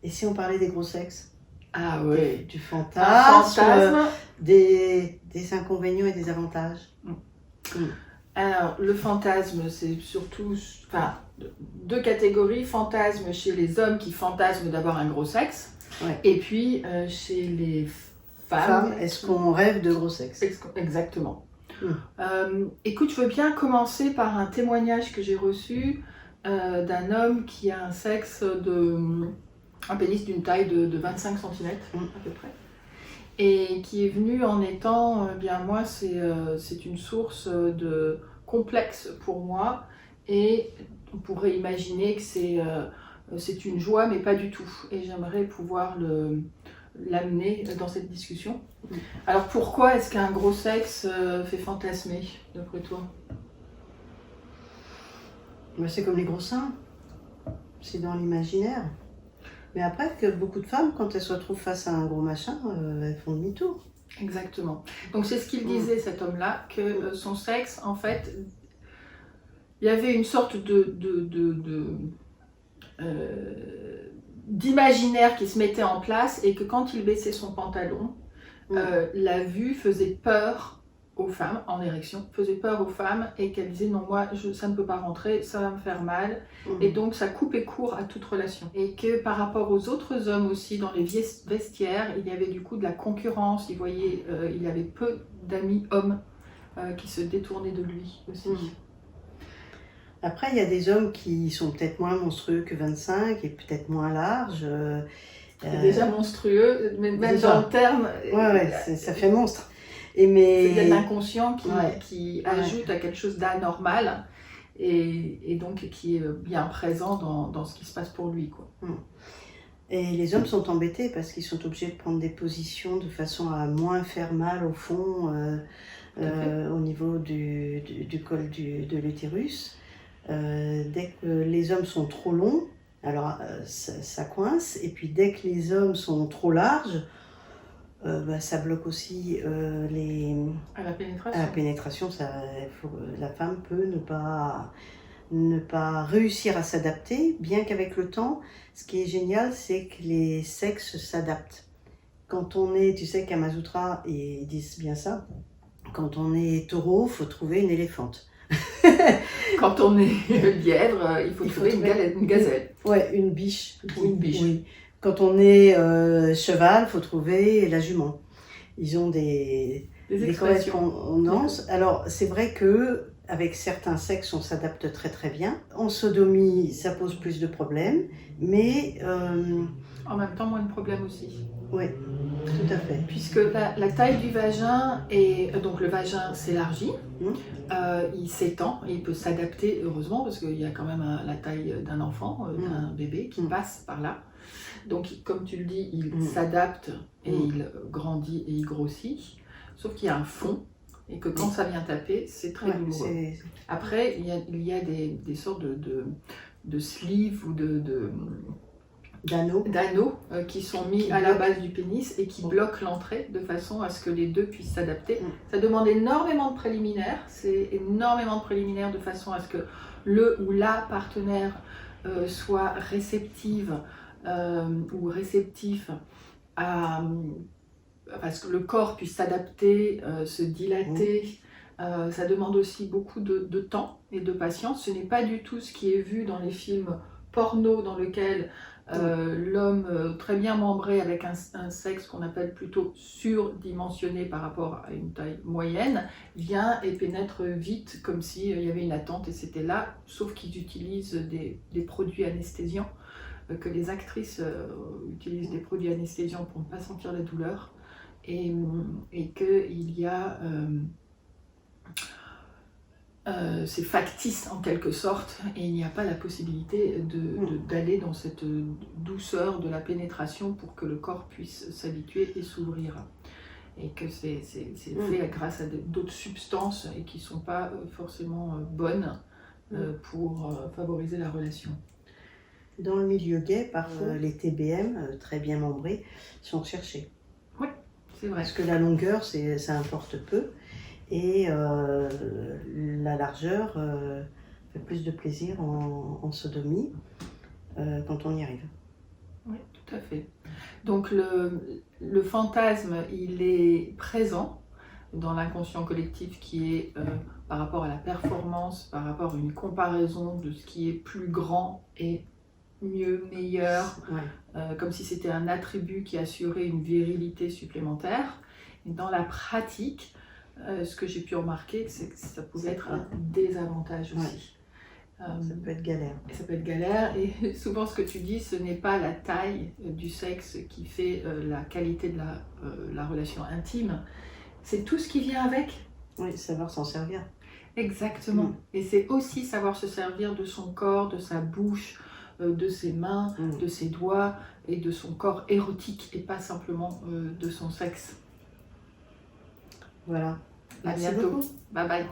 Et si on parlait des gros sexes? Ah oui. Du Un fantasme, fantasme. des inconvénients et des avantages. Alors, le fantasme, c'est surtout, enfin, deux catégories. Fantasme chez les hommes qui fantasment d'avoir un gros sexe. Ouais. Et puis, chez les femmes. Femme, est-ce qu'on rêve de gros sexe? Exactement. Écoute, je veux bien commencer par un témoignage que j'ai reçu d'un homme qui a un pénis d'une taille de 25 cm à peu près. Et qui est venu en étant, bien moi, c'est une source de complexe pour moi. Et on pourrait imaginer que c'est une joie, mais pas du tout. Et j'aimerais pouvoir l'amener dans cette discussion. Alors pourquoi est-ce qu'un gros sexe fait fantasmer, d'après toi? C'est comme les gros seins. C'est dans l'imaginaire. Mais après, que beaucoup de femmes, quand elles se retrouvent face à un gros machin, elles font demi-tour. Exactement. Donc c'est ce qu'il disait, cet homme-là, que son sexe, en fait, il y avait une sorte d'imaginaire qui se mettait en place et que quand il baissait son pantalon, la vue faisait peur aux femmes, en érection, faisait peur aux femmes et qu'elles disaient non, moi ça ne peut pas rentrer, ça va me faire mal. Et donc ça coupait court à toute relation. Et que par rapport aux autres hommes aussi, dans les vestiaires, il y avait du coup de la concurrence. Il y avait peu d'amis hommes qui se détournaient de lui aussi. Après, il y a des hommes qui sont peut-être moins monstrueux que 25 et peut-être moins larges. C'est déjà monstrueux, mais même déjà, dans le terme. Ouais, ça fait monstre. C'est de l'inconscient qui ajoute à quelque chose d'anormal et donc qui est bien présent dans ce qui se passe pour lui, quoi. Et les hommes sont embêtés parce qu'ils sont obligés de prendre des positions de façon à moins faire mal au fond, au niveau du col de l'utérus. Dès que les hommes sont trop longs, alors ça coince, et puis dès que les hommes sont trop larges, ça bloque aussi à la pénétration. À la pénétration, la femme peut ne pas réussir à s'adapter, bien qu'avec le temps, ce qui est génial, c'est que les sexes s'adaptent. Quand on est, tu sais, Kamasutra, ils disent bien ça, quand on est taureau, il faut trouver une éléphante. Quand on est lièvre, il faut trouver une gazelle. Ouais, une biche. Une biche. Oui. Quand on est cheval, il faut trouver la jument. Ils ont des correspondances. Alors, c'est vrai que avec certains sexes, on s'adapte très très bien. En sodomie, ça pose plus de problèmes, mais... en même temps, moins de problèmes aussi. Oui, tout à fait. Puisque la taille du vagin, donc le vagin s'élargit, il s'étend, et il peut s'adapter, heureusement, parce qu'il y a quand même la taille d'un enfant, d'un bébé qui passe par là. Donc, comme tu le dis, il s'adapte et il grandit et il grossit. Sauf qu'il y a un fond et que quand ça vient taper, c'est très douloureux. Après, il y a des sortes de sleeves ou d'anneaux qui sont mis à la base du pénis et qui bloquent l'entrée de façon à ce que les deux puissent s'adapter. Ça demande énormément de préliminaires. C'est énormément de préliminaires de façon à ce que le ou la partenaire soit réceptive ou réceptif à ce que le corps puisse s'adapter, se dilater. Ça demande aussi beaucoup de temps et de patience. Ce n'est pas du tout ce qui est vu dans les films porno dans lequel l'homme très bien membré avec un sexe qu'on appelle plutôt surdimensionné par rapport à une taille moyenne vient et pénètre vite comme s'il y avait une attente et c'était là, sauf qu'ils utilisent des produits anesthésiants, que les actrices utilisent des produits anesthésiants pour ne pas sentir la douleur et qu'il y a... c'est factice en quelque sorte et il n'y a pas la possibilité d'aller dans cette douceur de la pénétration pour que le corps puisse s'habituer et s'ouvrir et que c'est fait grâce à d'autres substances et qui ne sont pas forcément bonnes pour favoriser la relation. Dans le milieu gay, parfois les TBM très bien membrés sont recherchés. Oui, c'est vrai. Parce que la longueur, ça importe peu. Et la largeur fait plus de plaisir en sodomie quand on y arrive. Oui, tout Tout à fait. Donc le fantasme, il est présent dans l'inconscient collectif qui est par rapport à la performance, par rapport à une comparaison de ce qui est plus grand et mieux, meilleur, comme si c'était un attribut qui assurait une virilité supplémentaire. Et dans la pratique, ce que j'ai pu remarquer, c'est que ça pouvait être un désavantage aussi. Ça peut être galère. Ça peut être galère, et souvent ce que tu dis, ce n'est pas la taille du sexe qui fait la qualité de la relation intime, c'est tout ce qui vient avec. Oui, savoir s'en servir. Exactement. Et c'est aussi savoir se servir de son corps, de sa bouche, de ses mains, de ses doigts et de son corps érotique et pas simplement de son sexe. Voilà. À Merci bientôt. beaucoup. Bye bye.